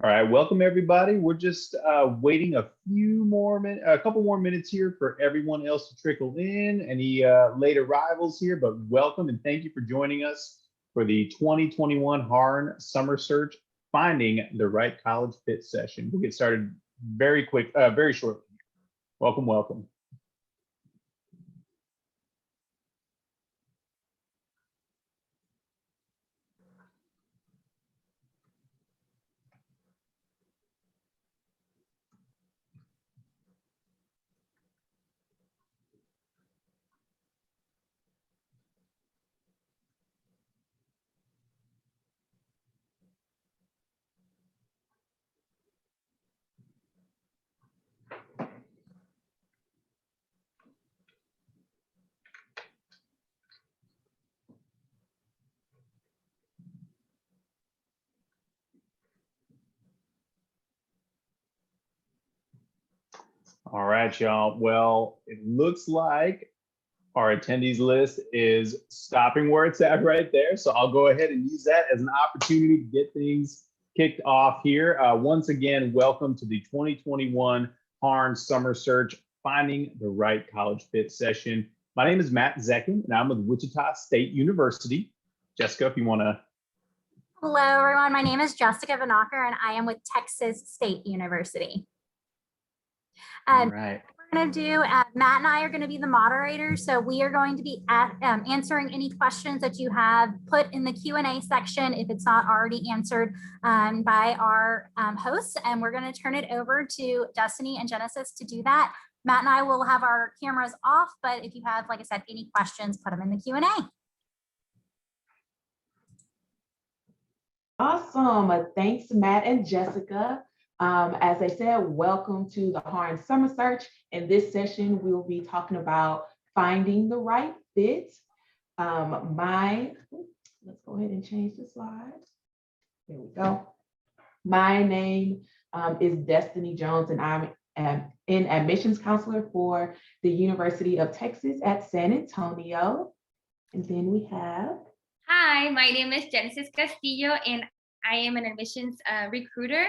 All right, welcome everybody. We're just waiting a couple more minutes here for everyone else to trickle in. Any late arrivals here, but welcome and thank you for joining us for the 2021 HARN Summer Search Finding the Right College Fit session. We'll get started very shortly. Welcome, welcome. All right, y'all. Well, it looks like our attendees list is stopping where it's at right there. So I'll go ahead and use that as an opportunity to get things kicked off here. Once again, welcome to the 2021 HARN Summer Search Finding the Right College Fit session. My name is Matt Zekin, and I'm with Wichita State University. Jessica, if you want to. Hello, everyone. My name is Jessica Vanacker, and I am with Texas State University. All right. We're going to do, Matt and I are going to be the moderators. So we are going to be answering any questions that you have put in the Q&A section if it's not already answered by our hosts. And we're going to turn it over to Destiny and Genesis to do that. Matt and I will have our cameras off, but if you have, like I said, any questions, put them in the Q&A. Awesome. Thanks, Matt and Jessica. As I said, welcome to the HARN Summer Search. In this session, we'll be talking about finding the right fit. Let's go ahead and change the slide. There we go. My name is Destiny Jones, and I'm an admissions counselor for the University of Texas at San Antonio. And then we have. Hi, my name is Genesis Castillo, and I am an admissions recruiter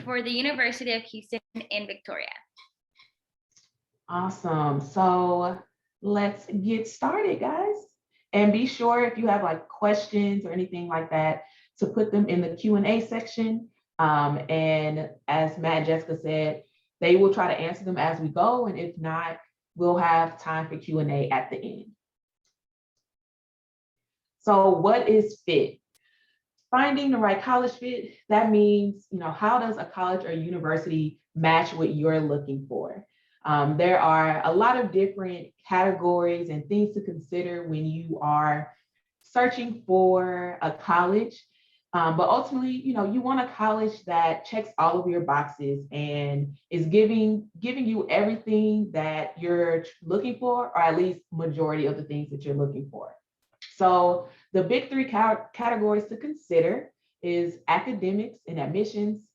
for the University of Houston in Victoria. Awesome. So let's get started, guys. And be sure if you have like questions or anything like that to put them in the Q&A section. And as Matt and Jessica said, they will try to answer them as we go. And if not, we'll have time for Q&A at the end. So what is fit? Finding the right college fit, that means, how does a college or university match what you're looking for? There are a lot of different categories and things to consider when you are searching for a college. But ultimately, you want a college that checks all of your boxes and is giving you everything that you're looking for, or at least majority of the things that you're looking for. So the big three categories to consider is academics and admissions,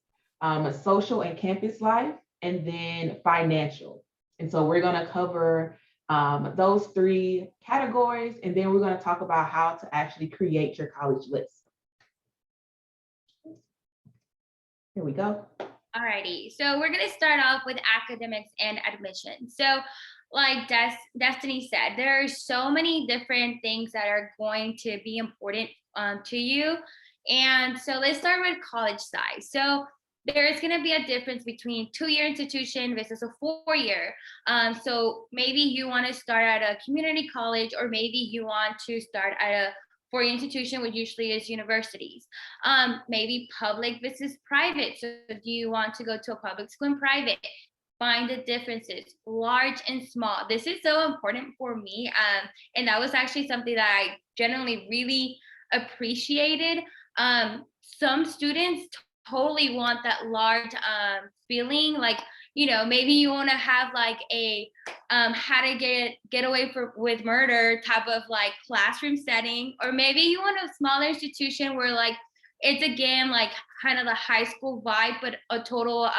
social and campus life, and then financial. And so we're going to cover those three categories, and then we're going to talk about how to actually create your college list. Here we go. Alrighty, so we're going to start off with academics and admissions. So like Destiny said, there are so many different things that are going to be important to you. And so let's start with college size. So there is going to be a difference between 2-year institution versus a 4-year. So maybe you want to start at a community college, or maybe you want to start at a 4-year institution, which usually is universities. Maybe public versus private. So do you want to go to a public school and private? Find the differences, large and small. This is so important for me. And that was actually something that I generally really appreciated. Some students totally want that large feeling, like, maybe you want to have like a how to get away with murder type of like classroom setting, or maybe you want a smaller institution where like it's again like kind of the high school vibe, but a total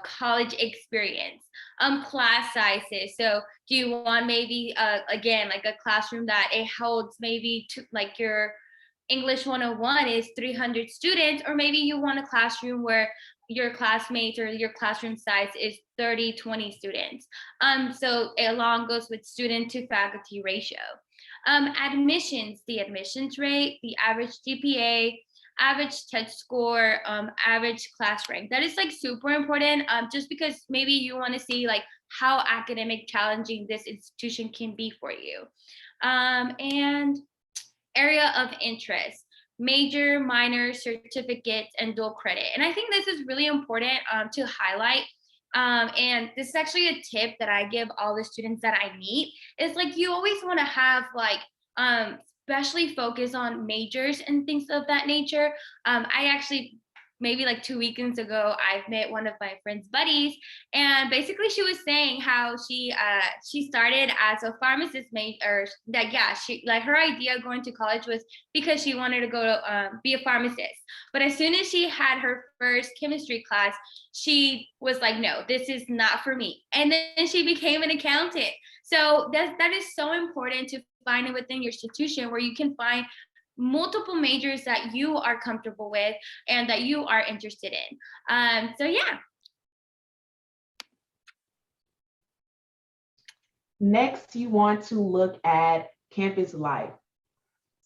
college experience. Class sizes. So do you want maybe again like a classroom that it holds maybe to like your English 101 is 300 students, or maybe you want a classroom where your classmates or your classroom size is 30, 20 students. So along goes with student to faculty ratio. Admissions, the admissions rate, the average GPA, average test score, average class rank. That is like super important, just because maybe you want to see like how academic challenging this institution can be for you. And area of interest, major, minor, certificates, and dual credit. And I think this is really important to highlight. And this is actually a tip that I give all the students that I meet. It's like you always want to have like, especially focus on majors and things of that nature. I actually, maybe like 2 weekends ago, I've met one of my friend's buddies, and basically she was saying how she started as a pharmacist major. That she like her idea going to college was because she wanted to go to be a pharmacist. But as soon as she had her first chemistry class, she was like, no, this is not for me. And then she became an accountant. So that is so important to find it within your institution where you can find multiple majors that you are comfortable with and that you are interested in. So yeah. Next, you want to look at campus life.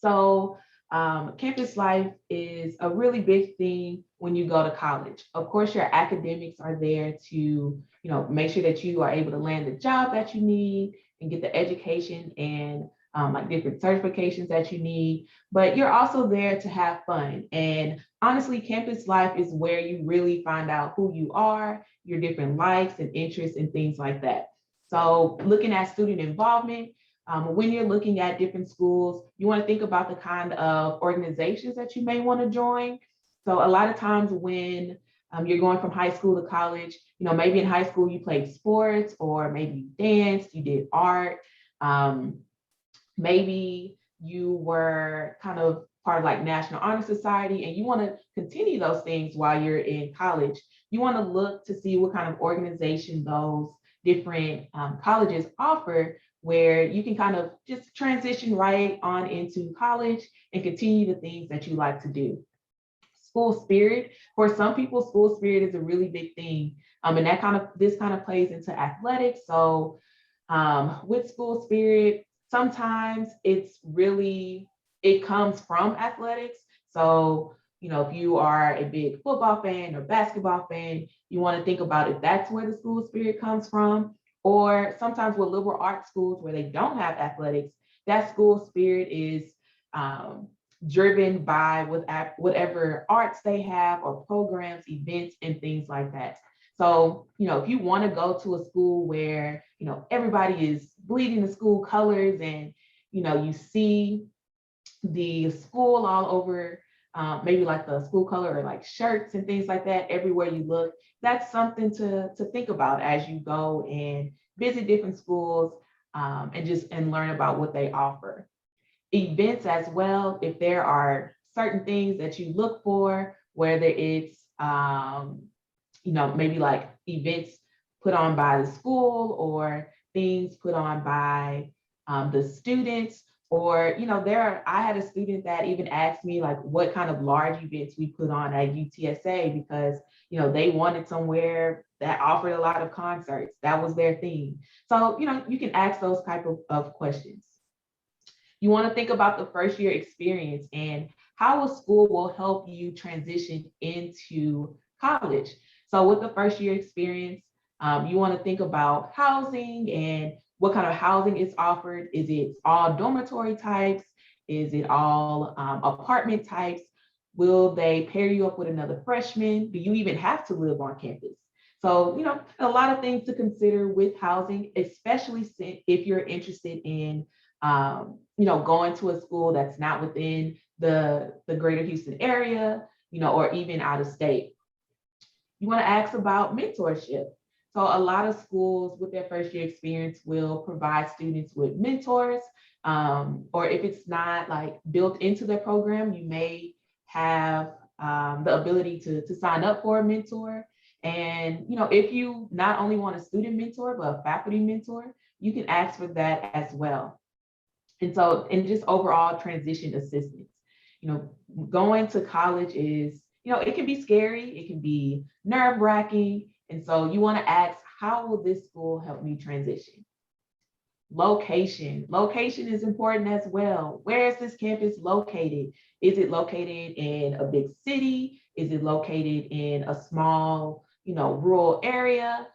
So campus life is a really big thing when you go to college. Of course, your academics are there to, make sure that you are able to land the job that you need and get the education and like different certifications that you need, but you're also there to have fun. And honestly, campus life is where you really find out who you are, your different likes and interests and things like that. So looking at student involvement, when you're looking at different schools, you want to think about the kind of organizations that you may want to join. So a lot of times when you're going from high school to college, maybe in high school you played sports, or maybe you danced, you did art. Maybe you were kind of part of like National Honor Society and you want to continue those things while you're in college. You want to look to see what kind of organization those different colleges offer, where you can kind of just transition right on into college and continue the things that you like to do. School spirit, for some people, school spirit is a really big thing. And this kind of plays into athletics. So with school spirit, sometimes it comes from athletics. So, if you are a big football fan or basketball fan, you want to think about if that's where the school spirit comes from. Or sometimes with liberal arts schools where they don't have athletics, that school spirit is driven by whatever arts they have or programs, events, and things like that. So, if you want to go to a school where, everybody is bleeding the school colors and, you see the school all over, maybe like the school color or like shirts and things like that, everywhere you look, that's something to think about as you go and visit different schools and learn about what they offer. Events as well, if there are certain things that you look for, whether it's maybe like events put on by the school or things put on by the students, or I had a student that even asked me like what kind of large events we put on at UTSA, because they wanted somewhere that offered a lot of concerts. That was their theme. So you can ask those type of questions. You want to think about the first year experience and how a school will help you transition into college. So with the first year experience, you want to think about housing and what kind of housing is offered. Is it all dormitory types? Is it all apartment types? Will they pair you up with another freshman? Do you even have to live on campus? So, a lot of things to consider with housing, especially if you're interested in going to a school that's not within the greater Houston area, or even out of state. You want to ask about mentorship. So a lot of schools with their first year experience will provide students with mentors, or if it's not like built into their program, you may have the ability to sign up for a mentor. And, if you not only want a student mentor, but a faculty mentor, you can ask for that as well. And just overall transition assistance. Going to college is, it can be scary, it can be nerve-wracking. And so you want to ask, how will this school help me transition? Location is important as well. Where is this campus located? Is it located in a big city? Is it located in a small, rural area?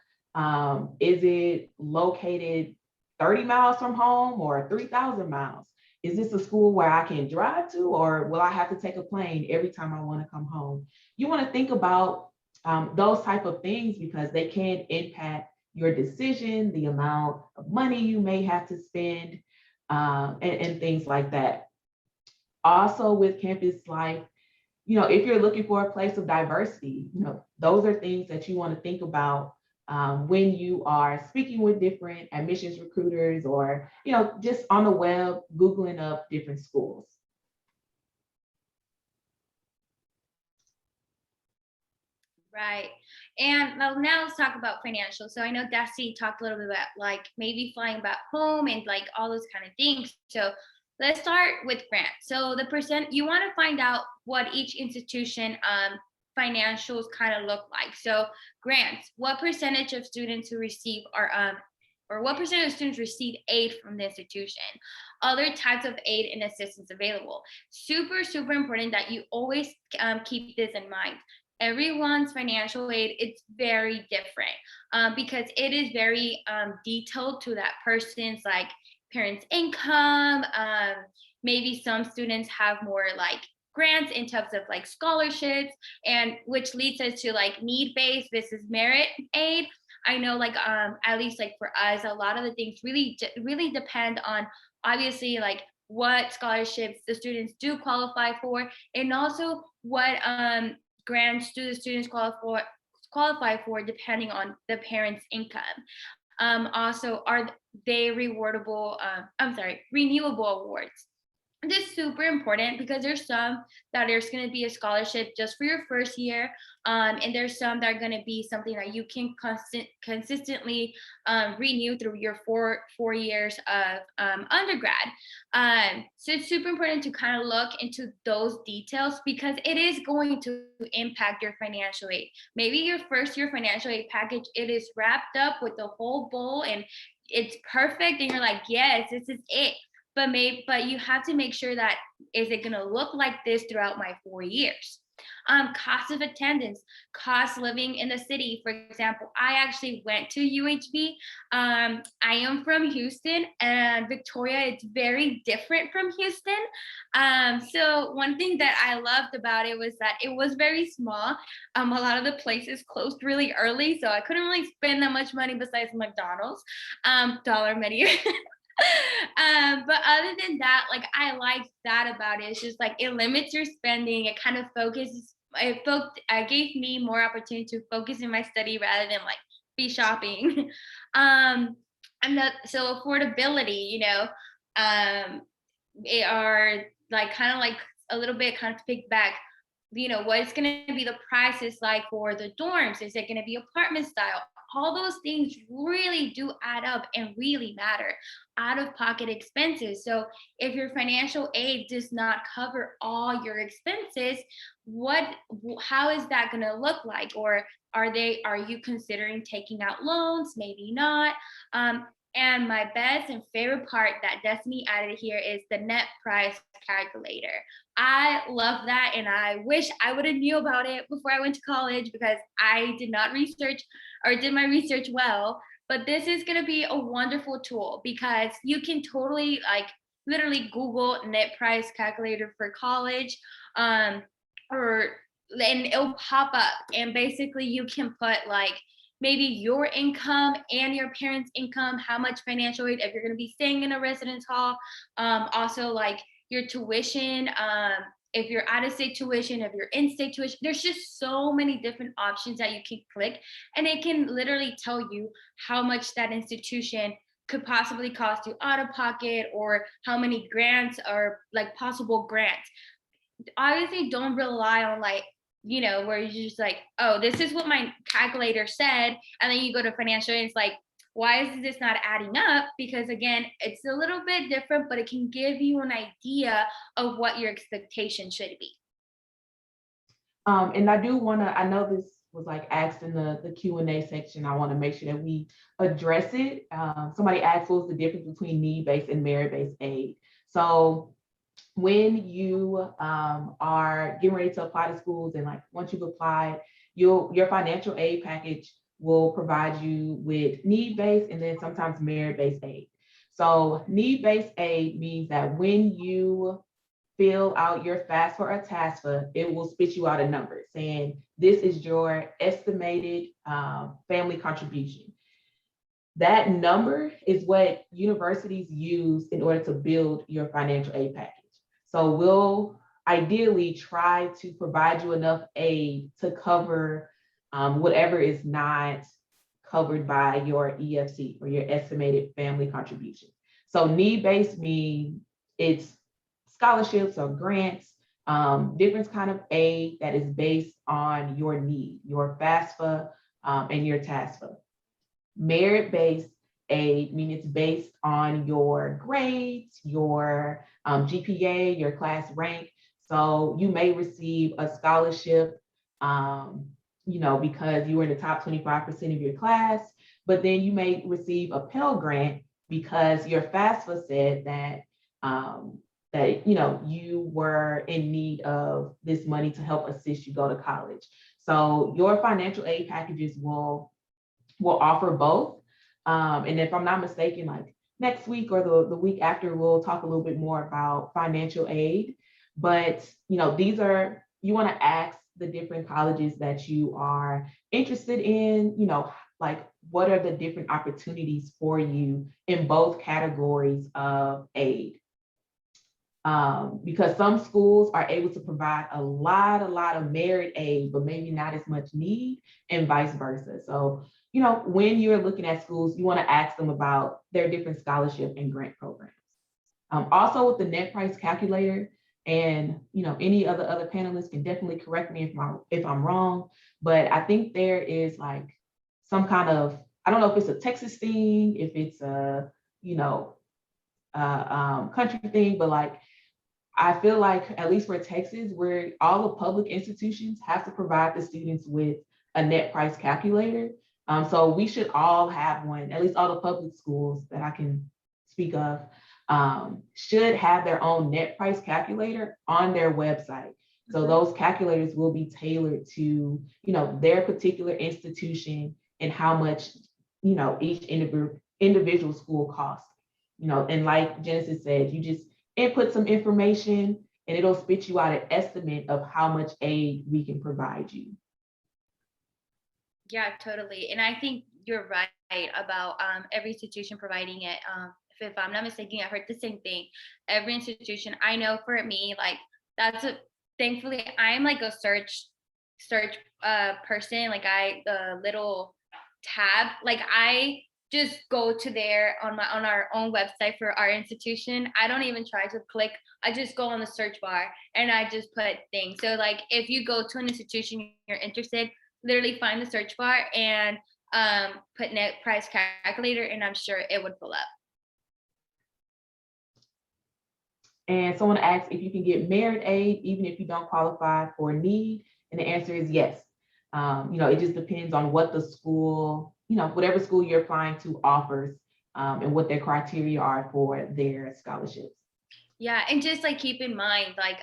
Is it located 30 miles from home or 3,000 miles? Is this a school where I can drive to, or will I have to take a plane every time I want to come home? You want to think about those type of things, because they can impact your decision, the amount of money you may have to spend, and things like that. Also with campus life, if you're looking for a place of diversity, those are things that you want to think about when you are speaking with different admissions recruiters, or, just on the web, Googling up different schools. Right. And well, now let's talk about financial. So I know Destiny talked a little bit about like maybe flying back home and like all those kind of things. So let's start with grants. So the percent, you want to find out what each institution financials kind of look like. So grants, what percentage of students who receive are or what percentage of students receive aid from the institution? Other types of aid and assistance available. Super, super important that you always keep this in mind. Everyone's financial aid, it's very different because it is very detailed to that person's like parents' income. Maybe some students have more like grants in terms of like scholarships, and which leads us to like need-based versus merit aid. I know like at least like for us, a lot of the things really depend on obviously like what scholarships the students do qualify for, and also what grants do the students qualify for depending on the parents' income. Also, are they renewable awards? This is super important because there's some that there's going to be a scholarship just for your first year, and there's some that are going to be something that you can consistently renew through your four years of undergrad. So it's super important to kind of look into those details because it is going to impact your financial aid. Maybe your first year financial aid package, it is wrapped up with the whole bowl and it's perfect, and you're like, yes, this is it. But you have to make sure that, is it going to look like this throughout my 4 years? Cost of attendance, cost living in the city. For example, I actually went to UHB. I am from Houston, and Victoria, it's very different from Houston. So one thing that I loved about it was that it was very small. A lot of the places closed really early, so I couldn't really spend that much money besides McDonald's, dollar menu. But other than that, like I like that about it. It's just like it limits your spending. It kind of focuses. It gave me more opportunity to focus in my study rather than like be shopping. So affordability, it are like kind of like a little bit kind of pick back. What is going to be the prices like for the dorms? Is it going to be apartment style? All those things really do add up and really matter. Out-of-pocket expenses. So if your financial aid does not cover all your expenses, how is that going to look like? Or are you considering taking out loans? Maybe not. And my best and favorite part that Destiny added here is the net price calculator. I love that, and I wish I would have knew about it before I went to college because I did not research or did my research well. But this is going to be a wonderful tool because you can totally like literally Google net price calculator for college, and it'll pop up, and basically you can put like maybe your income and your parents' income, how much financial aid, if you're going to be staying in a residence hall, also like your tuition, if you're out-of-state tuition, if you're in-state tuition. There's just so many different options that you can click, and it can literally tell you how much that institution could possibly cost you out of pocket, or how many grants or like possible grants. Obviously, don't rely on like, where you're just like, oh, this is what my calculator said, and then you go to financial and it's like why is this not adding up? Because again, it's a little bit different, but it can give you an idea of what your expectation should be. And I do want to, I know this was like asked in the Q&A section. I want to make sure that we address it. Somebody asked, what's the difference between need-based and merit-based aid? So when you are getting ready to apply to schools, and like once you've applied, your financial aid package will provide you with need-based and then sometimes merit-based aid. So need-based aid means that when you fill out your FAFSA or a TASFA, it will spit you out a number saying this is your estimated family contribution. That number is what universities use in order to build your financial aid package. So we'll ideally try to provide you enough aid to cover whatever is not covered by your EFC or your estimated family contribution. So need-based means it's scholarships or grants, different kind of aid that is based on your need, your FAFSA and your TASFA. Merit-based aid means it's based on your grades, your GPA, your class rank. So you may receive a scholarship, because you were in the top 25% of your class, but then you may receive a Pell Grant because your FAFSA said that you were in need of this money to help assist you go to college. So your financial aid packages will offer both. And if I'm not mistaken, like next week or the week after, we'll talk a little bit more about financial aid. But these are, you want to ask the different colleges that you are interested in, like what are the different opportunities for you in both categories of aid. Because some schools are able to provide a lot of merit aid, but maybe not as much need, and vice versa. So, when you're looking at schools, you want to ask them about their different scholarship and grant programs. Also with the net price calculator, and any other panelists can definitely correct me if I'm wrong, but I think there is like some kind of, I don't know if it's a Texas thing, if it's a country thing, but like I feel like at least for Texas, where all the public institutions have to provide the students with a net price calculator. So we should all have one, at least all the public schools that I can speak of, should have their own net price calculator on their website. So those calculators will be tailored to, their particular institution and how much, each individual school costs. And like Genesis said, you just input some information and it'll spit you out an estimate of how much aid we can provide you. Yeah, totally. And I think you're right about every institution providing it. If I'm not mistaken, I heard the same thing. Every institution, I know for me, like thankfully I'm like a search person. Like the little tab, like I just go to there on our own website for our institution. I don't even try to click. I just go on the search bar and I just put things. So like if you go to an institution you're interested, literally find the search bar and put net price calculator, and I'm sure it would pull up. And someone asked if you can get merit aid even if you don't qualify for need, and the answer is yes. It just depends on what the school, whatever school you're applying to offers, and what their criteria are for their scholarships. Yeah, and just like keep in mind, like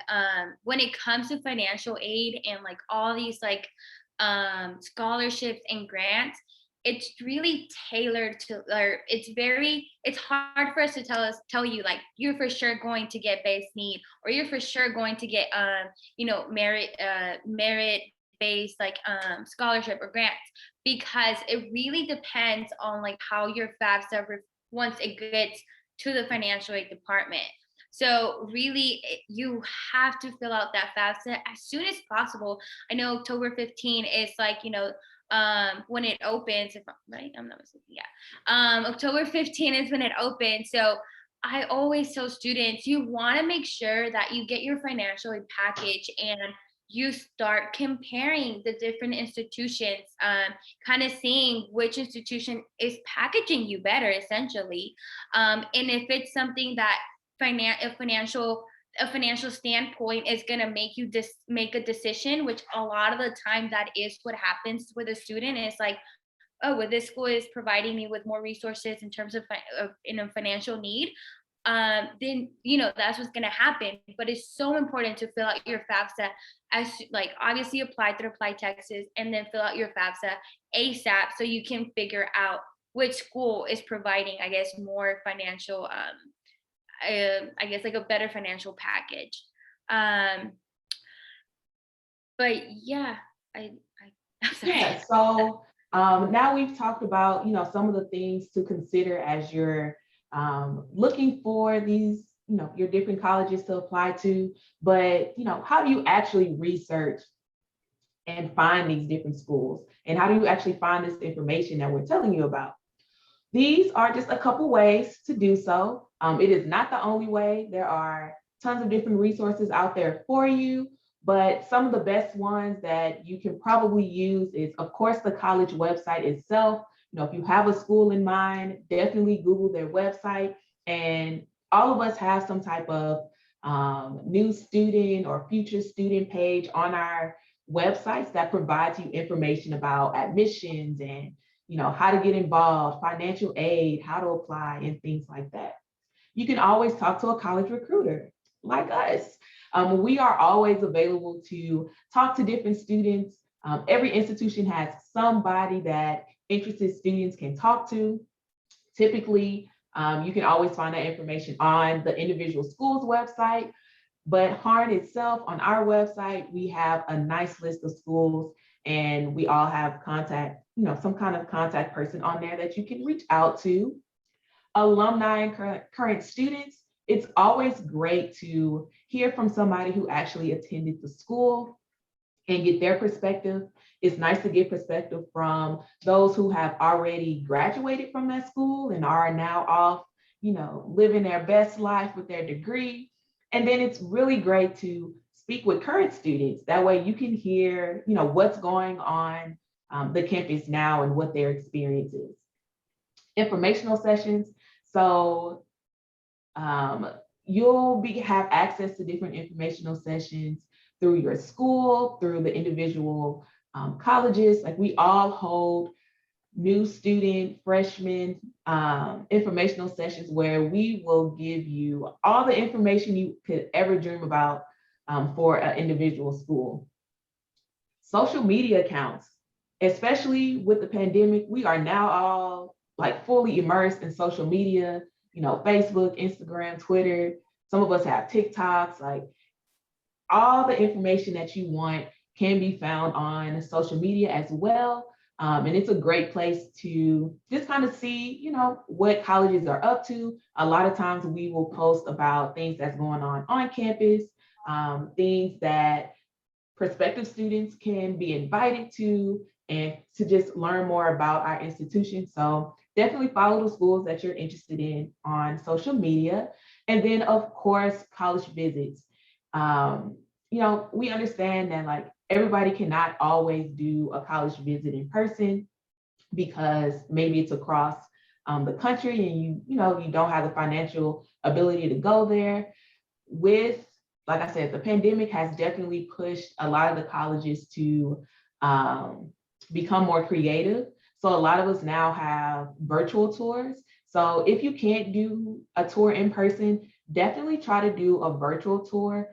when it comes to financial aid and like all these like scholarships and grants, it's really tailored to, or it's hard for us to tell you like you're for sure going to get base need, or you're for sure going to get merit based like scholarship or grants, because it really depends on like how your FAFSA once it gets to the financial aid department. So really, you have to fill out that FAFSA as soon as possible. I know October 15 is like, when it opens, if I'm right, I'm not mistaken. Yeah. October 15 is when it opens. So I always tell students, you want to make sure that you get your financial aid package and you start comparing the different institutions, kind of seeing which institution is packaging you better, essentially. And if it's something that a financial standpoint is going to make you make a decision, which a lot of the time that is what happens with a student. Is like, oh, well, this school is providing me with more resources in terms of in a financial need, then that's what's going to happen. But it's so important to fill out your FAFSA, as like obviously apply through Apply Texas, and then fill out your FAFSA ASAP, so you can figure out which school is providing, I guess, more financial, I guess like a better financial package. But yeah, I'm sorry. Yeah, so now we've talked about, some of the things to consider as you're looking for these, your different colleges to apply to, but, how do you actually research and find these different schools? And how do you actually find this information that we're telling you about? These are just a couple ways to do so. It is not the only way. There are tons of different resources out there for you, but some of the best ones that you can probably use is, of course, the college website itself. If you have a school in mind, definitely Google their website. And all of us have some type of new student or future student page on our websites that provides you information about admissions and how to get involved, financial aid, how to apply, and things like that. You can always talk to a college recruiter like us. We are always available to talk to different students. Every institution has somebody that interested students can talk to. Typically, you can always find that information on the individual school's website, but HARN itself, on our website, we have a nice list of schools, and we all have contact, some kind of contact person on there that you can reach out to. Alumni and current students, it's always great to hear from somebody who actually attended the school and get their perspective. It's nice to get perspective from those who have already graduated from that school and are now off, living their best life with their degree. And then it's really great to speak with current students. That way you can hear, what's going on the campus now and what their experience is. Informational sessions. So you'll have access to different informational sessions through your school, through the individual colleges. Like, we all hold new student, freshman informational sessions where we will give you all the information you could ever dream about for an individual school. Social media accounts, especially with the pandemic, we are now all like fully immersed in social media, Facebook, Instagram, Twitter. Some of us have TikToks. Like, all the information that you want can be found on social media as well. And it's a great place to just kind of see, what colleges are up to. A lot of times we will post about things that's going on campus, things that prospective students can be invited to, and to just learn more about our institution. So definitely follow the schools that you're interested in on social media. And then, of course, college visits. We understand that like everybody cannot always do a college visit in person, because maybe it's across the country and you don't have the financial ability to go there. Like I said, the pandemic has definitely pushed a lot of the colleges to become more creative. So a lot of us now have virtual tours. So if you can't do a tour in person, definitely try to do a virtual tour.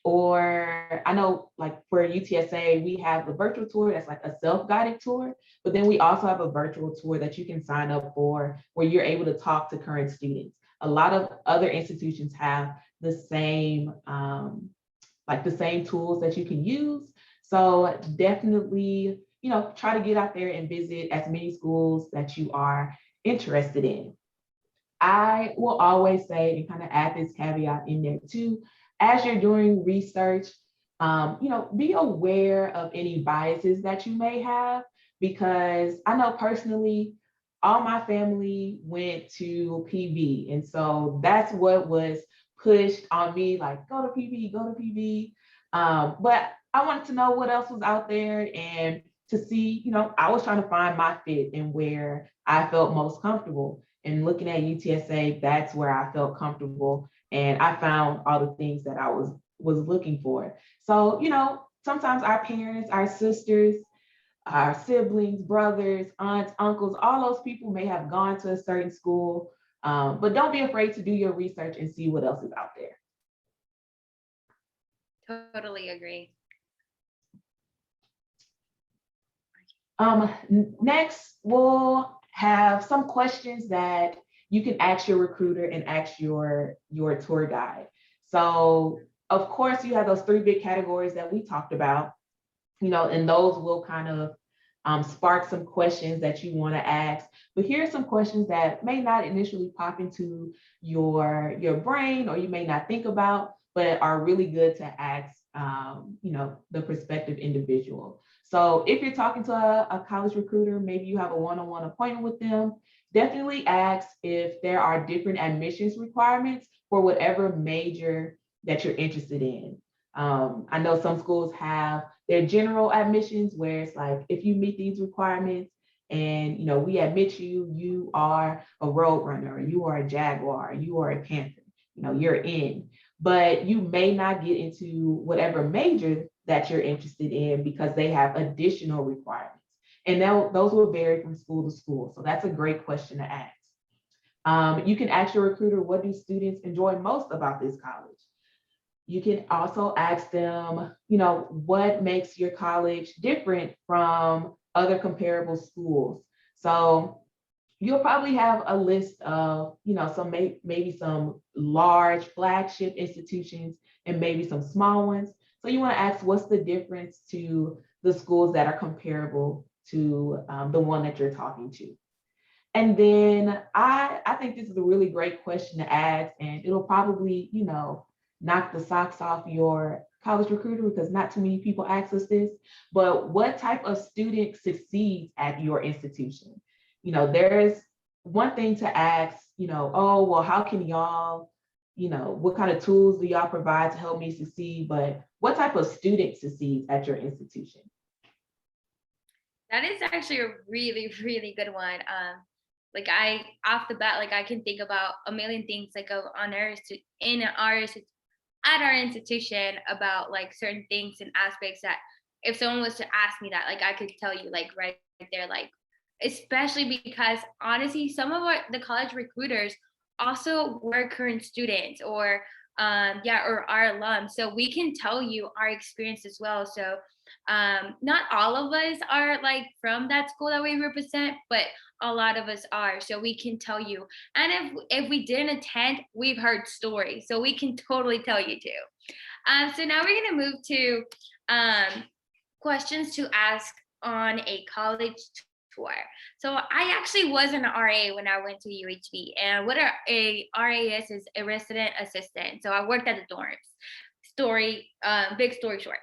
Or I know, like for UTSA, we have a virtual tour that's like a self-guided tour, but then we also have a virtual tour that you can sign up for where you're able to talk to current students. A lot of other institutions have the same, the same tools that you can use. So definitely, try to get out there and visit as many schools that you are interested in. I will always say, and kind of add this caveat in there too, as you're doing research, be aware of any biases that you may have, because I know personally, all my family went to PV. And so that's what was pushed on me, like, go to PV, go to PV. But I wanted to know what else was out there and to see, I was trying to find my fit and where I felt most comfortable. And looking at UTSA, that's where I felt comfortable. And I found all the things that I was looking for. So, sometimes our parents, our sisters, our siblings, brothers, aunts, uncles, all those people may have gone to a certain school, but don't be afraid to do your research and see what else is out there. Totally agree. Next, we'll have some questions that you can ask your recruiter and ask your tour guide. So, of course, you have those 3 big categories that we talked about, and those will kind of spark some questions that you want to ask. But here are some questions that may not initially pop into your brain, or you may not think about, but are really good to ask, the prospective individual. So if you're talking to a college recruiter, maybe you have a one-on-one appointment with them, definitely ask if there are different admissions requirements for whatever major that you're interested in. I know some schools have their general admissions where it's like, if you meet these requirements and, we admit you, you are a Roadrunner, you are a Jaguar, you are a Panther, you're in. But you may not get into whatever major that you're interested in because they have additional requirements. And those will vary from school to school. So that's a great question to ask. You can ask your recruiter, what do students enjoy most about this college? You can also ask them, what makes your college different from other comparable schools? So you'll probably have a list of, maybe some large flagship institutions and maybe some small ones. So you want to ask, what's the difference to the schools that are comparable to the one that you're talking to? And then I think this is a really great question to ask, and it'll probably, knock the socks off your college recruiter because not too many people ask us this, but what type of student succeeds at your institution? There's one thing to ask, oh, well, how can y'all, what kind of tools do y'all provide to help me succeed? But what type of student succeeds at your institution? That is actually a really, really good one. Off the bat, I can think about a million things at our institution about certain things and aspects that if someone was to ask me that, I could tell you right there, especially because honestly, some of the college recruiters also were current students or our alums. So we can tell you our experience as well. So not all of us are from that school that we represent, but a lot of us are. So we can tell you. And if we didn't attend, we've heard stories. So we can totally tell you too. So now we're gonna move to questions to ask on a college tour. So I actually was an RA when I went to UHB, and what a RA is a resident assistant. So I worked at the dorms. Big story short.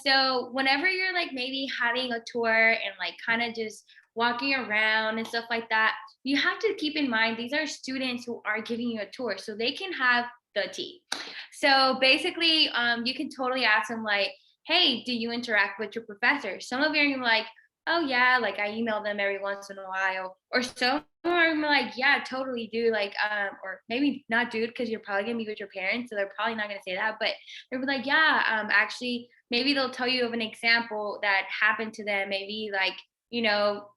So whenever you're maybe having a tour and kind of just walking around and stuff like that, you have to keep in mind these are students who are giving you a tour, so they can have the tea. So basically, you can totally ask them hey, do you interact with your professors? Some of you are gonna be oh yeah, I email them every once in a while, or some are yeah, totally do, or maybe not do it because you're probably gonna be with your parents, so they're probably not gonna say that, but they'll be yeah, actually, maybe they'll tell you of an example that happened to them. Maybe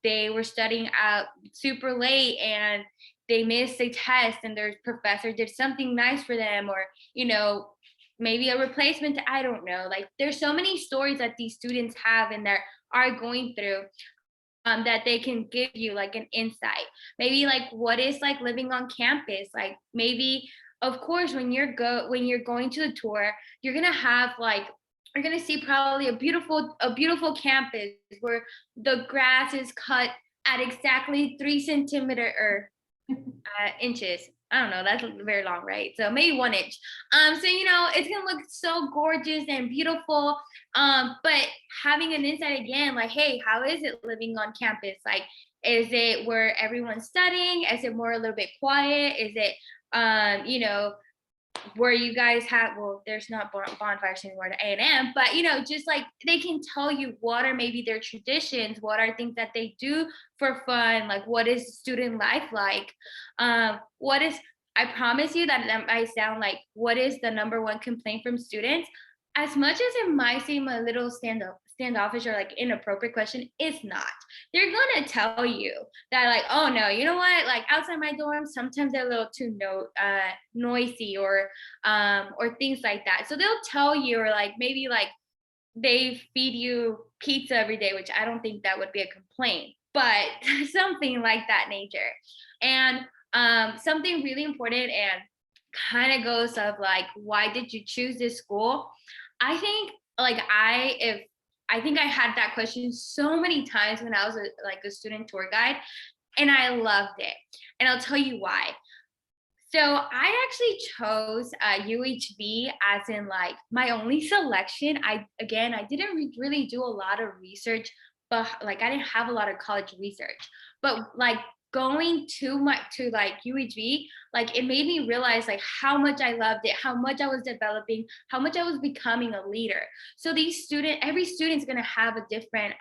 they were studying out super late and they missed a test and their professor did something nice for them, or maybe a replacement. I don't know. There's so many stories that these students have and that are going through that they can give you an insight. Maybe what is living on campus. Maybe, of course, when you're going to the tour, you're gonna have you're gonna see probably a beautiful campus where the grass is cut at exactly 3 centimeter or inches. I don't know, that's very long, right? So maybe 1 inch. So it's gonna look so gorgeous and beautiful. But having an insight again, hey, how is it living on campus? Is it where everyone's studying? Is it more a little bit quiet? Is it where you guys have, well, there's not bonfires anymore at A&M, but just like they can tell you what are maybe their traditions, what are things that they do for fun, like what is student life like, what is, I promise you that might sound like, what is the number one complaint from students? As much as it might seem a little standoffish or like inappropriate question, it's not. They're gonna tell you that like, oh no, you know what? Like outside my dorm, sometimes they're a little too noisy or things like that. So they'll tell you, or like maybe like they feed you pizza every day, which I don't think that would be a complaint, but something like that nature. And something really important and kind of goes of like, why did you choose this school? I think like I had that question so many times when I was a student tour guide, and I loved it. And I'll tell you why. So I actually chose UHV as in like my only selection. I didn't really do a lot of research, but like I didn't have a lot of college research. But like going to like UHV, like it made me realize like how much I loved it, how much I was developing, how much I was becoming a leader. So every student's gonna have a different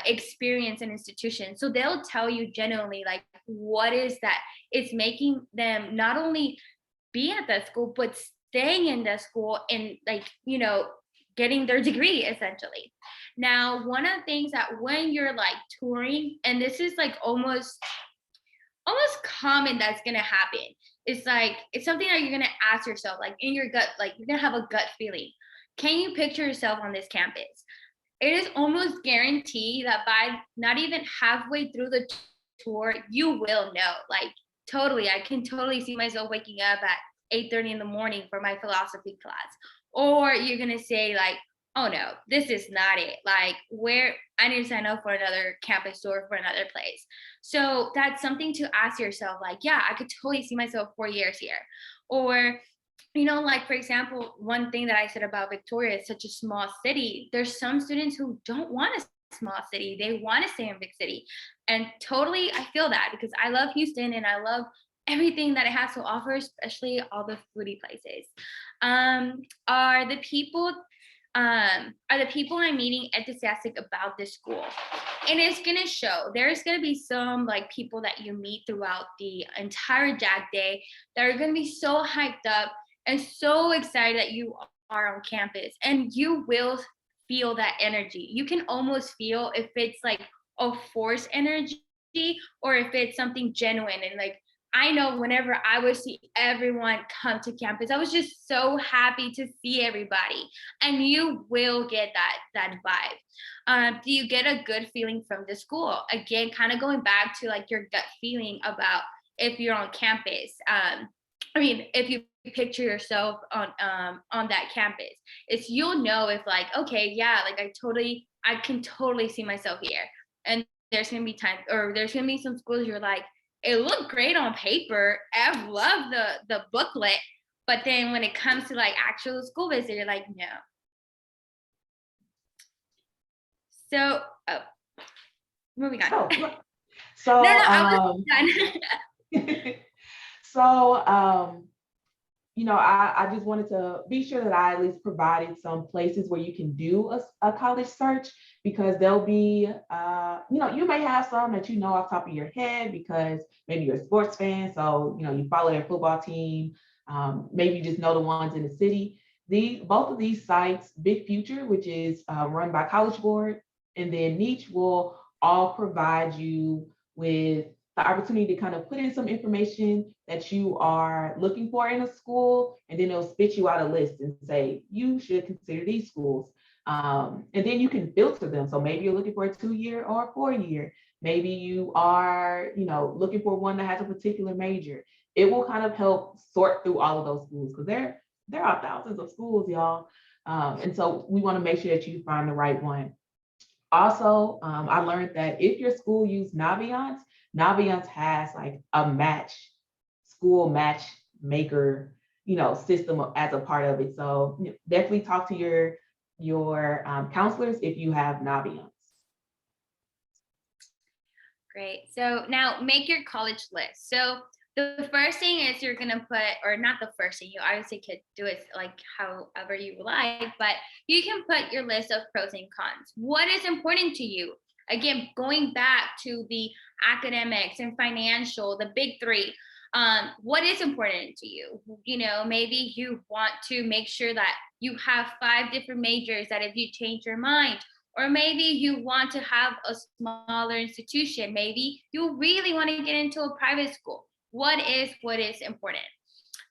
experience and institution. So they'll tell you genuinely like what is that it's making them not only be at that school, but staying in the school and like, getting their degree essentially. Now, one of the things that when you're like touring, and this is like almost common that's gonna happen, it's like, it's something that you're gonna ask yourself, like in your gut, like you're gonna have a gut feeling. Can you picture yourself on this campus? It is almost guaranteed that by not even halfway through the tour, you will know. Like totally, I can totally see myself waking up at 8:30 in the morning for my philosophy class. Or you're gonna say like, oh no, this is not it. Like where I need to sign up for another campus tour for another place. So that's something to ask yourself, like, yeah, I could totally see myself 4 years here. Or like for example, one thing that I said about Victoria is such a small city. There's some students who don't want a small city. They want to stay in big city. And totally, I feel that because I love Houston and I love everything that it has to offer, especially all the foodie places. Are the people I'm meeting enthusiastic about this school? And it's gonna show. There's gonna be some like people that you meet throughout the entire JAG day that are gonna be so hyped up and so excited that you are on campus, and you will feel that energy. You can almost feel if it's like a forced energy or if it's something genuine. And like I know whenever I would see everyone come to campus, I was just so happy to see everybody. And you will get that vibe. Do you get a good feeling from the school? Again, kind of going back to like your gut feeling about if you're on campus. If you picture yourself on that campus, it's you'll know if like, okay, yeah, like I can totally see myself here. And there's gonna be times, or there's gonna be some schools you're like, it looked great on paper. I love the booklet, but then when it comes to like actual school visit, you're like, no. So, moving on. So, I was done. So, I just wanted to be sure that I at least provided some places where you can do a college search, because there'll be, you may have some that off the top of your head because maybe you're a sports fan, so, you follow their football team, maybe you just know the ones in the city. Both of these sites, Big Future, which is run by College Board, and then Niche will all provide you with the opportunity to kind of put in some information that you are looking for in a school, and then they'll spit you out a list and say, you should consider these schools. And then you can filter them. So maybe you're looking for a 2-year or a 4-year. Maybe you are, looking for one that has a particular major. It will kind of help sort through all of those schools, because there are thousands of schools, y'all. And so we want to make sure that you find the right one. Also, I learned that if your school used Naviance has like a school matchmaker, system as a part of it. So definitely talk to your counselors if you have Naviance. Great. So now make your college list. So the first thing is you're gonna put, or not the first thing, you obviously could do it like however you like, but you can put your list of pros and cons. What is important to you? Again, going back to the academics and financial, the big three. What is important to you? You know, maybe you want to make sure that you have 5 different majors that if you change your mind, or maybe you want to have a smaller institution. Maybe you really want to get into a private school. What is important?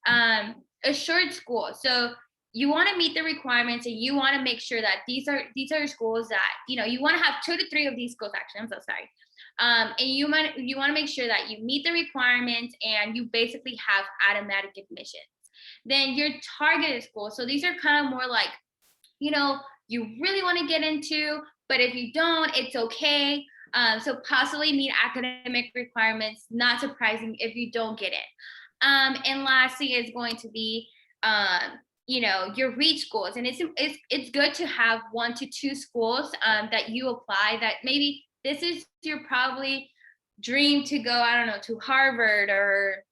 A short school. So you want to meet the requirements, and you want to make sure that these are schools that, you know, you want to have 2 to 3 of these schools. Actually, I'm so sorry. And you want to make sure that you meet the requirements and you basically have automatic admissions. Then your targeted school. So these are kind of more like, you know, you really want to get into, but if you don't, it's okay. So possibly meet academic requirements, not surprising if you don't get it. And lastly is going to be, you know, your reach schools. And it's good to have 1 to 2 schools that you apply, that maybe this is your probably dream to go, I don't know, to Harvard, or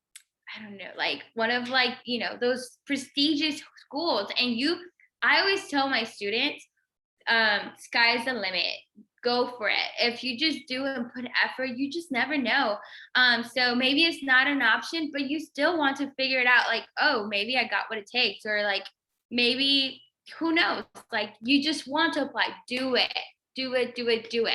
I don't know, like one of, like, you know, those prestigious schools. And I always tell my students, sky's the limit. Go for it. If you just do and put effort, you just never know. So maybe it's not an option, but you still want to figure it out. Like, oh, maybe I got what it takes, or like, maybe, who knows? Like, you just want to apply. Do it. Do it. Do it. Do it.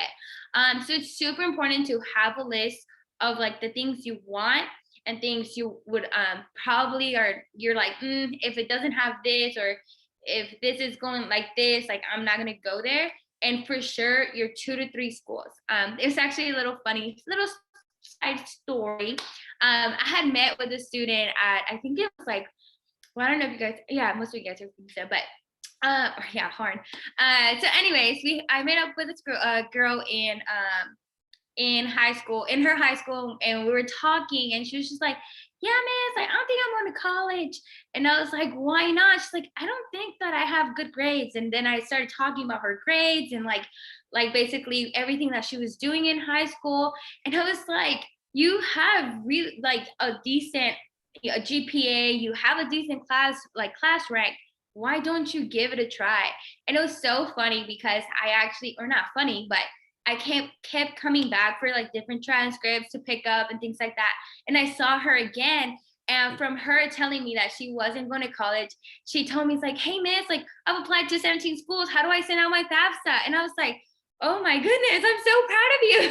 So it's super important to have a list of like the things you want and things you would probably, or you're like, if it doesn't have this, or if this is going like this, like I'm not gonna go there. And for sure, your 2 to 3 schools. It's actually a little funny, little side story. I had met with a student at, I think it was like, well, I don't know if you guys, yeah, most of you guys are from so, but yeah, HARN. So anyways, I met up with this girl in high school, in her high school, and we were talking, and she was just like, yeah, man, it's like, I don't think I'm going to college. And I was like, why not? She's like, I don't think that I have good grades. And then I started talking about her grades and like basically everything that she was doing in high school. And I was like, you have really like a decent a GPA, you have a decent class rank. Why don't you give it a try? And it was so funny because I actually, or not funny, but I kept coming back for like different transcripts to pick up and things like that. And I saw her again. And from her telling me that she wasn't going to college, she told me, it's like, hey, miss, like I've applied to 17 schools. How do I send out my FAFSA? And I was like, oh my goodness, I'm so proud of you.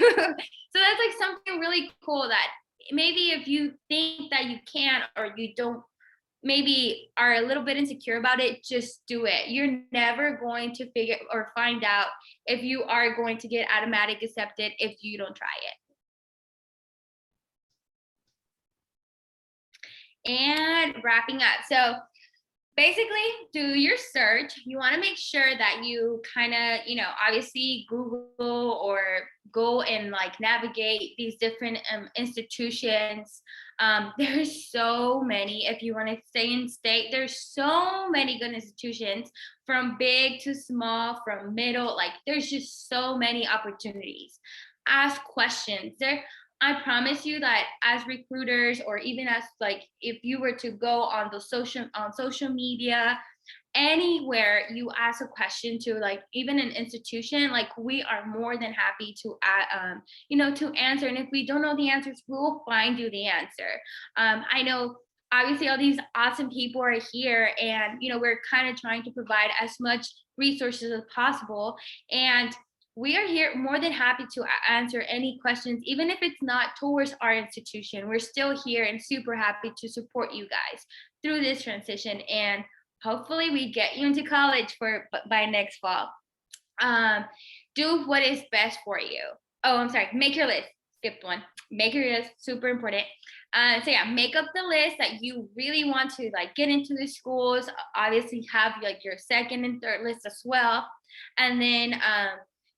So that's like something really cool that maybe if you think that you can't, or you don't, maybe are a little bit insecure about it, just do it. You're never going to figure or find out if you are going to get automatic accepted if you don't try it. And wrapping up. So basically, do your search. You want to make sure that you kind of, obviously Google or go and like navigate these different institutions. There's so many. If you want to stay in state, there's so many good institutions, from big to small, from middle, like there's just so many opportunities. Ask questions. I promise you that as recruiters, or even as like, if you were to go on social media, anywhere you ask a question to like even an institution, like we are more than happy to to answer. And if we don't know the answers, we will find you the answer. I know obviously all these awesome people are here, and we're kind of trying to provide as much resources as possible, and we are here more than happy to answer any questions, even if it's not towards our institution. We're still here and super happy to support you guys through this transition, and hopefully we get you into college by next fall. Do what is best for you. Oh, I'm sorry, make your list. Skipped one. Make your list, super important. So yeah, make up the list that you really want to like get into the schools. Obviously have like your second and third list as well. And then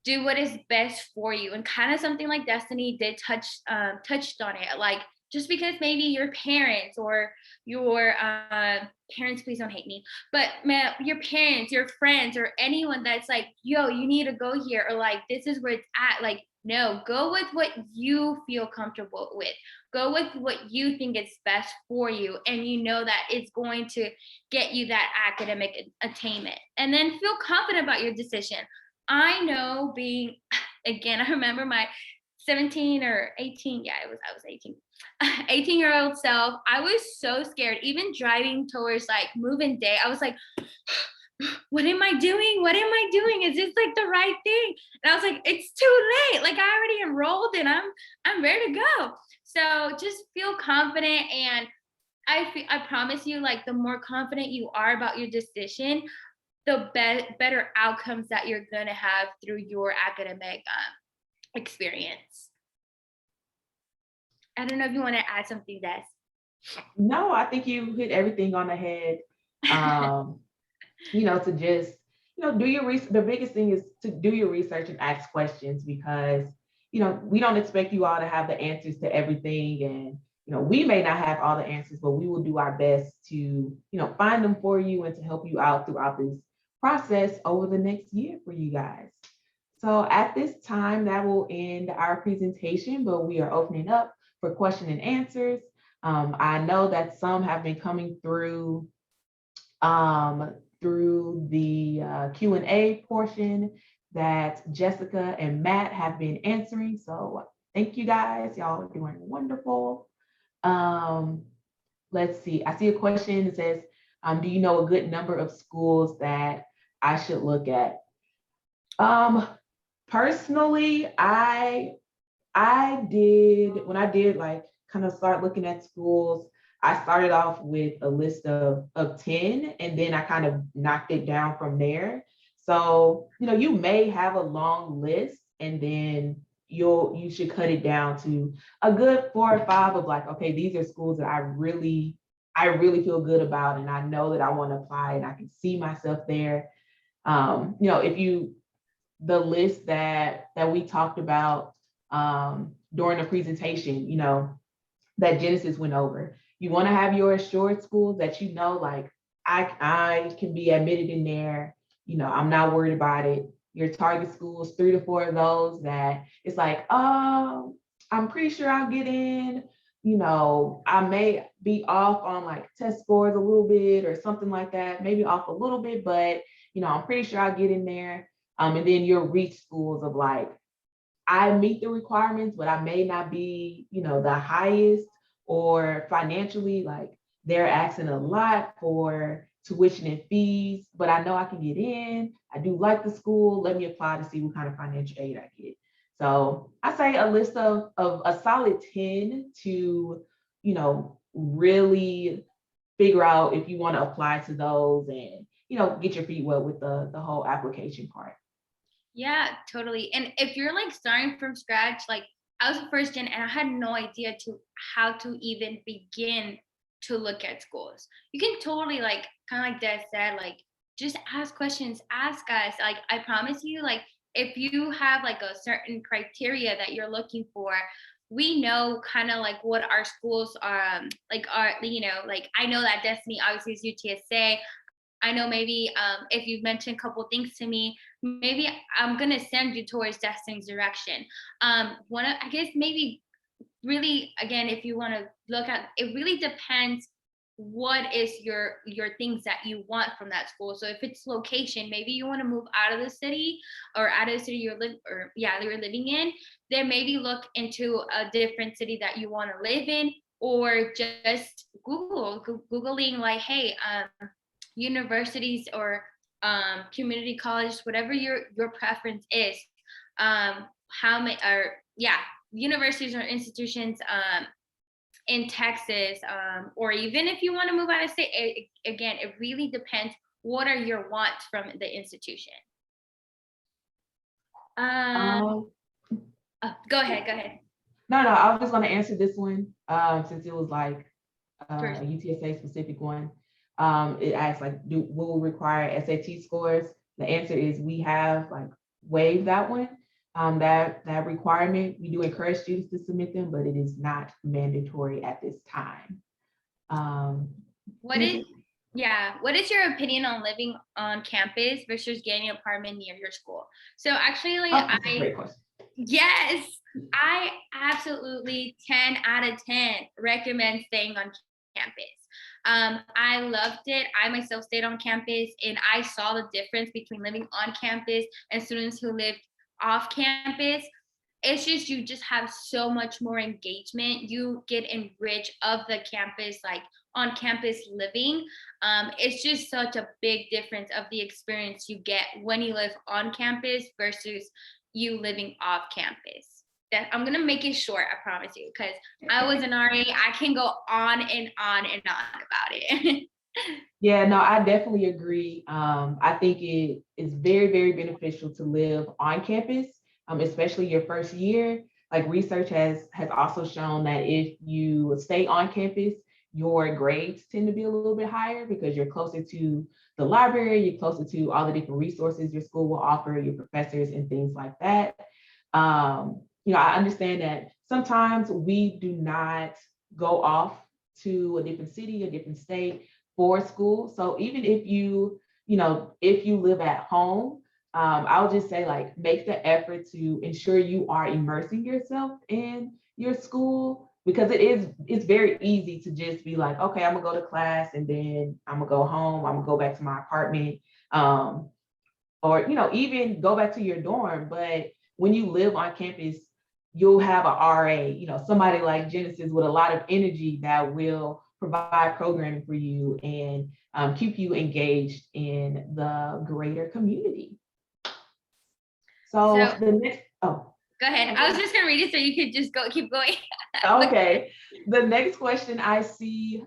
do what is best for you. And kind of something like Destiny did touched on it. Like just because maybe your parents or your parents, please don't hate me, but your parents, your friends, or anyone that's like, yo, you need to go here, or like, this is where it's at. Like, no, go with what you feel comfortable with. Go with what you think is best for you. And you know that it's going to get you that academic attainment. And then feel confident about your decision. I know again, I remember my 17 or 18, I was 18. 18-year-old self, I was so scared. Even driving towards like move-in day, I was like, what am I doing? What am I doing? Is this like the right thing? And I was like, it's too late. Like, I already enrolled and I'm ready to go. So just feel confident. And I promise you, like, the more confident you are about your decision, the better outcomes that you're gonna have through your academic experience. I don't know if you want to add something, Des. No, I think you hit everything on the head. To just, do your research. The biggest thing is to do your research and ask questions, because, we don't expect you all to have the answers to everything. And, we may not have all the answers, but we will do our best to, find them for you and to help you out throughout this process over the next year for you guys. So at this time, that will end our presentation, but we are opening up for question and answers. I know that some have been coming through the Q&A portion that Jessica and Matt have been answering. So thank you guys. Y'all are doing wonderful. Let's see. I see a question that says, do you know a good number of schools that I should look at? Personally, when I did like kind of start looking at schools, I started off with a list of 10, and then I kind of knocked it down from there. So, you may have a long list, and then you should cut it down to a good 4 or 5 of like, okay, these are schools that I really feel good about, and I know that I want to apply and I can see myself there. The list that we talked about during the presentation, that Genesis went over. You want to have your assured schools that like I can be admitted in there. I'm not worried about it. Your target schools, 3 to 4 of those that it's like, I'm pretty sure I'll get in. I may be off on like test scores a little bit or something like that, maybe off a little bit, but I'm pretty sure I'll get in there. And then your reach schools of like, I meet the requirements, but I may not be, the highest, or financially, like they're asking a lot for tuition and fees, but I know I can get in. I do like the school. Let me apply to see what kind of financial aid I get. So I say a list of a solid 10 to, really figure out if you want to apply to those and, get your feet wet with the whole application part. Yeah, totally. And if you're like starting from scratch, like I was a first gen and I had no idea how to even begin to look at schools. You can totally like, kind of like Des said, like just ask questions, ask us. Like I promise you, like if you have like a certain criteria that you're looking for, we know kind of like what our schools are, like I know that Destiny obviously is UTSA. I know maybe if you've mentioned a couple things to me, maybe I'm gonna send you towards Destiny's direction. I guess maybe really, again, if you want to look at, it really depends what is your things that you want from that school. So if it's location, maybe you want to move out of the city or out of the city you're living in, then maybe look into a different city that you want to live in, or just Googling like, hey, universities or community college, whatever your preference is, universities or institutions in Texas, or even if you want to move out of state, again, it really depends. What are your wants from the institution? Go ahead. No, I was just going to answer this one since it was like a UTSA specific one. It asks like, will require SAT scores? The answer is we have like waived that one. that requirement. We do encourage students to submit them, but it is not mandatory at this time. What is your opinion on living on campus versus getting an apartment near your school? So actually, That's a great question. Yes, I absolutely 10 out of 10 recommend staying on campus. I loved it. I myself stayed on campus and I saw the difference between living on campus and students who lived off campus. It's just, you just have so much more engagement. You get enriched of the campus, like on campus living. It's just such a big difference of the experience you get when you live on campus versus you living off campus. That I'm gonna make it short, I promise you, because I was an RA. I can go on and on and on about it. Yeah, no, I definitely agree. I think it is very, very beneficial to live on campus, especially your first year. Like research has also shown that if you stay on campus, your grades tend to be a little bit higher because you're closer to the library, you're closer to all the different resources your school will offer, your professors and things like that. I understand that sometimes we do not go off to a different city, a different state for school. So even if you live at home, I'll just say like make the effort to ensure you are immersing yourself in your school, because it's very easy to just be like, okay, I'm gonna go to class and then I'm gonna go home, I'm gonna go back to my apartment, or even go back to your dorm. But when you live on campus, you'll have a RA, somebody like Genesis with a lot of energy that will provide programming for you and keep you engaged in the greater community. So the next, go ahead. I was just gonna read it so you could just keep going. Okay. The next question I see,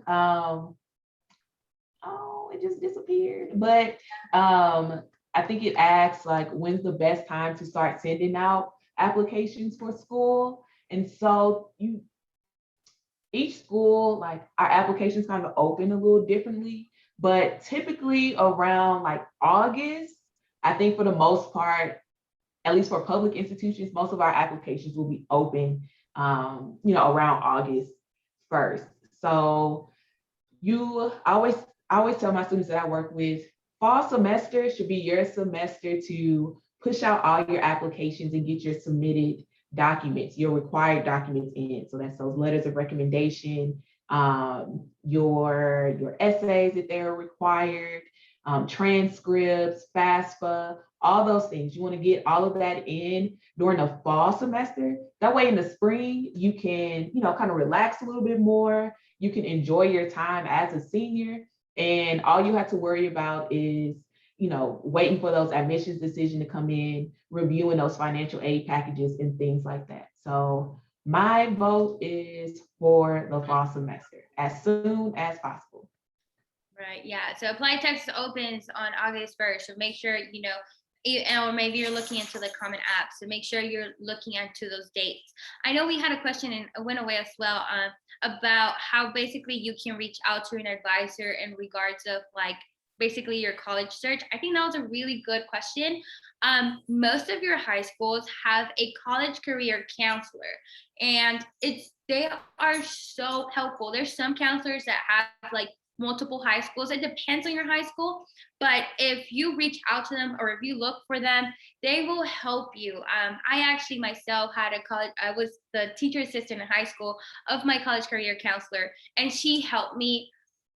it just disappeared. But I think it asks like, when's the best time to start sending out applications for school? And so each school, like our applications kind of open a little differently, but typically around like August, I think for the most part, at least for public institutions, most of our applications will be open, around August 1st. So I always tell my students that I work with, fall semester should be your semester to push out all your applications and get your submitted documents, your required documents in. So that's those letters of recommendation, your essays if they're required, transcripts, FAFSA, all those things. You want to get all of that in during the fall semester. That way in the spring, you can, kind of relax a little bit more. You can enjoy your time as a senior. And all you have to worry about is, waiting for those admissions decisions to come in, reviewing those financial aid packages and things like that. So my vote is for the fall semester as soon as possible. Right, yeah. So Apply Texas opens on August 1st. So make sure, or maybe you're looking into the Common App. So make sure you're looking into those dates. I know we had a question and it went away as well about how basically you can reach out to an advisor in regards of like basically your college search. I think that was a really good question. Most of your high schools have a college career counselor, and they are so helpful. There's some counselors that have like multiple high schools. It depends on your high school, but if you reach out to them or if you look for them, they will help you. I actually myself had I was the teacher assistant in high school of my college career counselor, and she helped me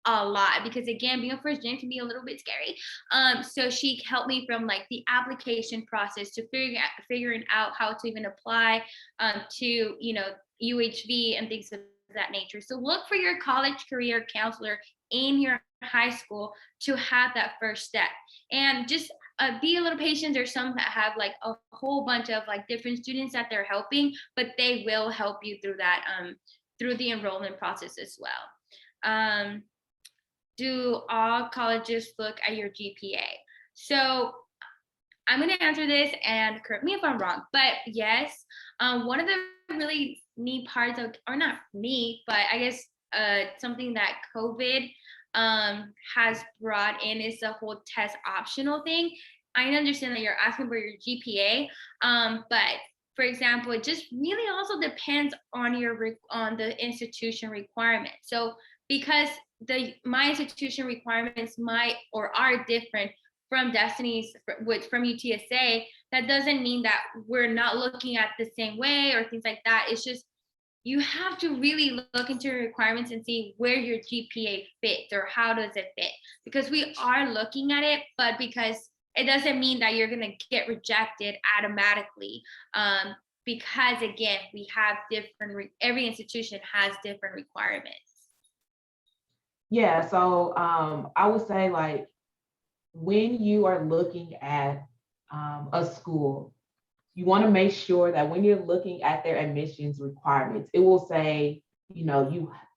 a lot because again, being a first gen can be a little bit scary. So she helped me from like the application process to figuring out how to even apply to, UHV and things of that nature. So look for your college career counselor in your high school to have that first step, and just be a little patient. There's some that have like a whole bunch of like different students that they're helping, but they will help you through that through the enrollment process as well. Do all colleges look at your GPA? So I'm going to answer this and correct me if I'm wrong, but yes, one of the really neat parts of, or not neat, but I guess something that COVID has brought in is the whole test optional thing. I understand that you're asking for your GPA, but for example, it just really also depends on on the institution requirement. So because my institution requirements might or are different from Destiny's from UTSA, that doesn't mean that we're not looking at the same way or things like that. It's just you have to really look into your requirements and see where your GPA fits or how does it fit, because we are looking at it, but because it doesn't mean that you're going to get rejected automatically, because again, we have every institution has different requirements. Yeah, so I would say, like, when you are looking at a school, you want to make sure that when you're looking at their admissions requirements, it will say,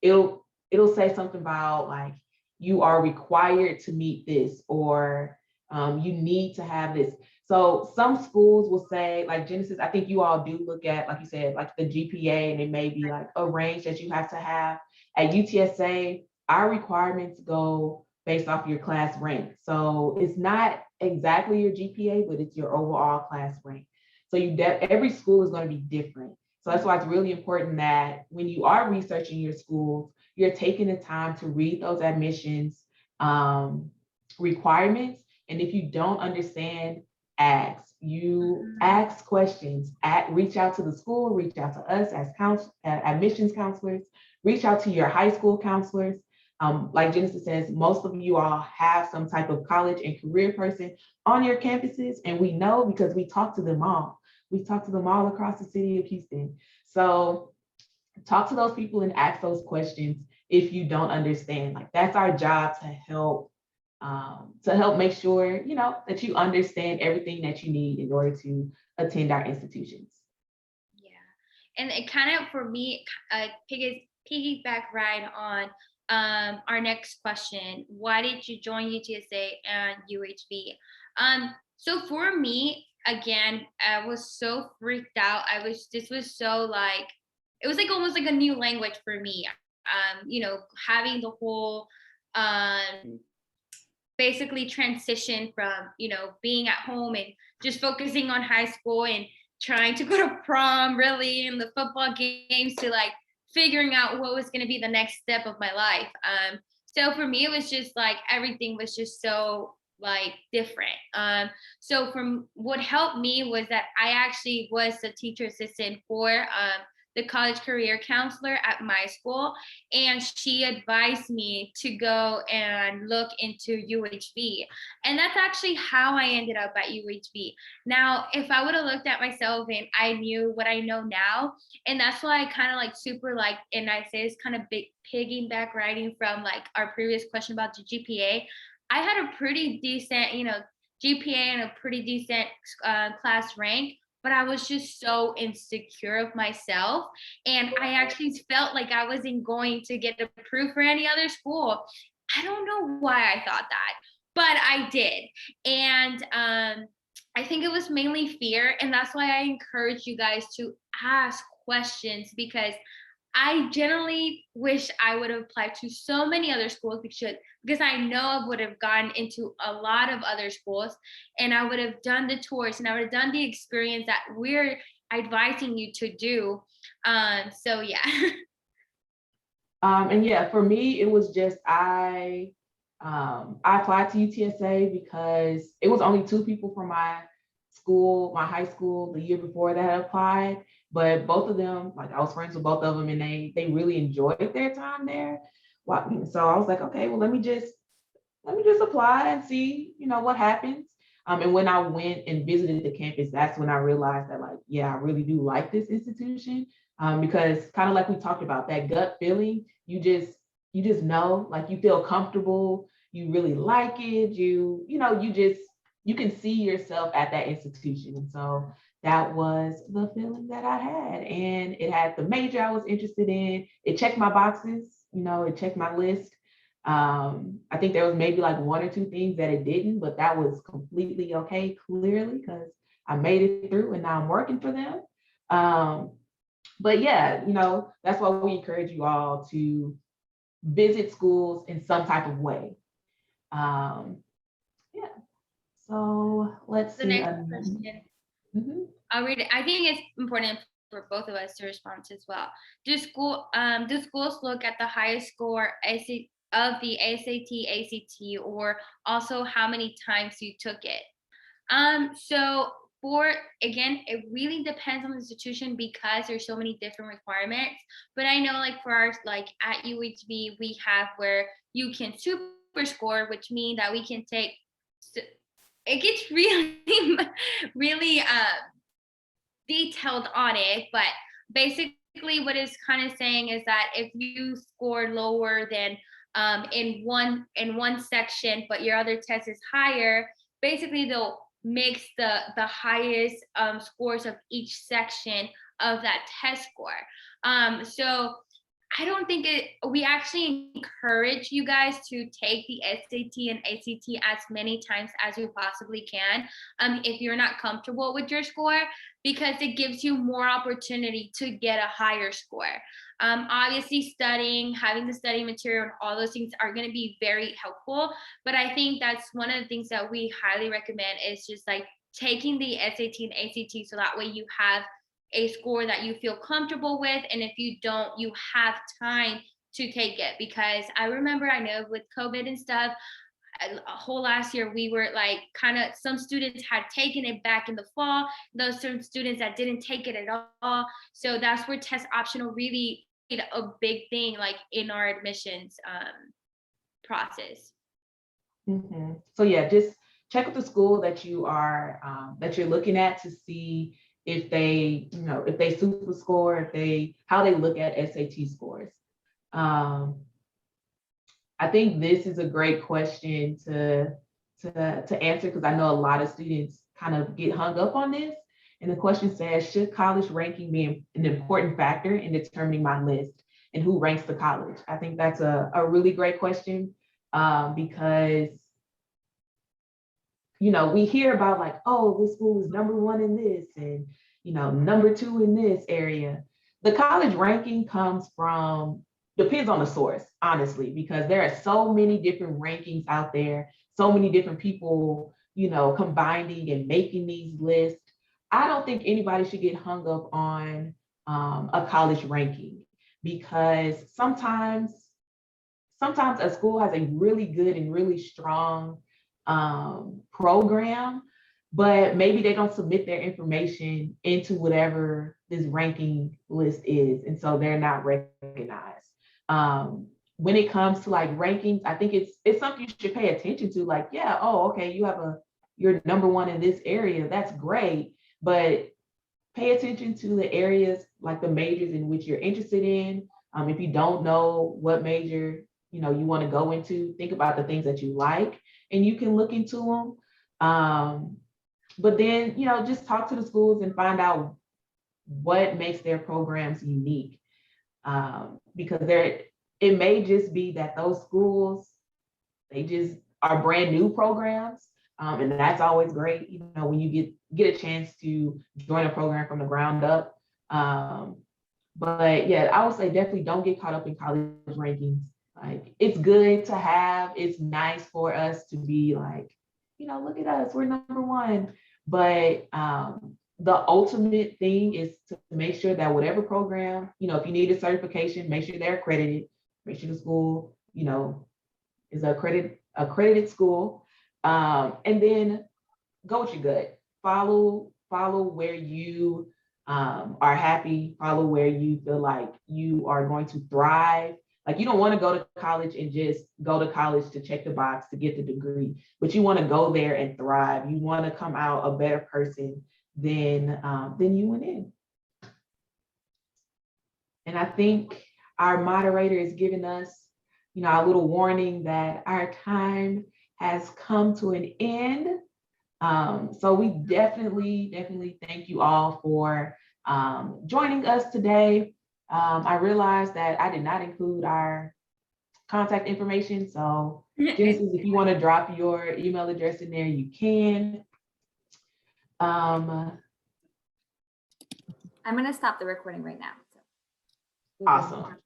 it'll say something about like, you are required to meet this, or you need to have this. So some schools will say, like Genesis, I think you all do look at, like you said, like the GPA, and it may be like a range that you have to have. At UTSA, our requirements go based off your class rank. So it's not exactly your GPA, but it's your overall class rank. So every school is going to be different. So that's why it's really important that when you are researching your schools, you're taking the time to read those admissions requirements. And if you don't understand, ask questions, reach out to the school, reach out to us as admissions counselors, reach out to your high school counselors. Like Genesis says, most of you all have some type of college and career person on your campuses, and we know because we talk to them all. We talk to them all across the city of Houston. So talk to those people and ask those questions if you don't understand. Like, that's our job to help make sure, that you understand everything that you need in order to attend our institutions. Yeah, and it kind of, for me, piggyback right on our next question. Why did you join UTSA and UHB? So for me, again, I was so freaked out. This was so like, it was like almost like a new language for me. Having the whole basically transition from, being at home and just focusing on high school and trying to go to prom really and the football games, to like figuring out what was going to be the next step of my life. So for me, it was just like everything was just so like different. So from what helped me was that I actually was the teacher assistant for the college career counselor at my school, and she advised me to go and look into UHB. And that's actually how I ended up at UHB. Now, if I would have looked at myself and I knew what I know now, and that's why I kind of like super like, and I say it's kind of big piggyback writing from like our previous question about the GPA. I had a pretty decent, GPA and a pretty decent class rank, but I was just so insecure of myself. And I actually felt like I wasn't going to get approved for any other school. I don't know why I thought that, but I did. And I think it was mainly fear. And that's why I encourage you guys to ask questions, because I generally wish I would have applied to so many other schools, because I know I would have gone into a lot of other schools, and I would have done the tours, and I would have done the experience that we're advising you to do. So yeah. And yeah, for me, it was just, I applied to UTSA because it was only 2 people from my high school, the year before that had applied. But both of them, like, I was friends with both of them, and they really enjoyed their time there. So I was like, okay, well, let me just apply and see, what happens. And when I went and visited the campus, that's when I realized that, like, yeah, I really do like this institution. Because kind of like we talked about, that gut feeling, you just know, like, you feel comfortable, you really like it, you can see yourself at that institution. And so that was the feeling that I had. And it had the major I was interested in. It checked my boxes, it checked my list. I think there was maybe like 1 or 2 things that it didn't, but that was completely okay, clearly, because I made it through and now I'm working for them. But yeah, that's why we encourage you all to visit schools in some type of way. Yeah. So let's The see. next question. Mhm. I'll read it. I think it's important for both of us to respond as well. Do schools look at the highest score of the SAT, ACT, or also how many times you took it? So again, it really depends on the institution because there's so many different requirements. But I know like for ours, like at UHB, we have where you can super score, which means that we can take, it gets really, really detailed on it, but basically what it's kind of saying is that if you score lower than in one section, but your other test is higher, basically they'll mix the highest scores of each section of that test score. So I don't think we actually encourage you guys to take the SAT and ACT as many times as you possibly can if you're not comfortable with your score, because it gives you more opportunity to get a higher score. Obviously studying, having the study material and all those things are going to be very helpful, but I think that's one of the things that we highly recommend is just like taking the SAT and ACT so that way you have a score that you feel comfortable with, and if you don't, you have time to take it. Because I remember, I know with COVID and stuff, a whole last year we were like kind of, some students had taken it back in the fall, those certain students that didn't take it at all. So that's where test optional really played a big thing like in our admissions process. Mhm. So yeah, just check with the school that you are that you're looking at to see if they, if they super score, how they look at SAT scores. I think this is a great question to answer because I know a lot of students kind of get hung up on this. And the question says, should college ranking be an important factor in determining my list and who ranks the college? I think that's a really great question because we hear about like, oh, this school is #1 in this and, #2 in this area. The college ranking depends on the source, honestly, because there are so many different rankings out there, so many different people, combining and making these lists. I don't think anybody should get hung up on a college ranking because sometimes a school has a really good and really strong program, but maybe they don't submit their information into whatever this ranking list is, and so they're not recognized. When it comes to like rankings, I think it's something you should pay attention to. Like, yeah, oh, okay, you're #1 in this area. That's great, but pay attention to the areas like the majors in which you're interested in. If you don't know what major you want to go into, think about the things that you like and you can look into them. But then, just talk to the schools and find out what makes their programs unique. Because it may just be that those schools, they just are brand new programs. And that's always great, when you get a chance to join a program from the ground up. But yeah, I would say definitely don't get caught up in college rankings. Like, it's good to have, it's nice for us to be like, look at us, we're #1. But the ultimate thing is to make sure that whatever program, if you need a certification, make sure they're accredited, make sure the school, is an accredited school. And then go with your gut. Follow where you are happy, follow where you feel like you are going to thrive. Like, you don't want to go to college and just go to college to check the box to get the degree, but you want to go there and thrive. You want to come out a better person than you went in. And I think our moderator is giving us, a little warning that our time has come to an end. So we definitely thank you all for joining us today. I realized that I did not include our contact information. So Genesis, if you want to drop your email address in there, you can. I'm going to stop the recording right now. So. Awesome.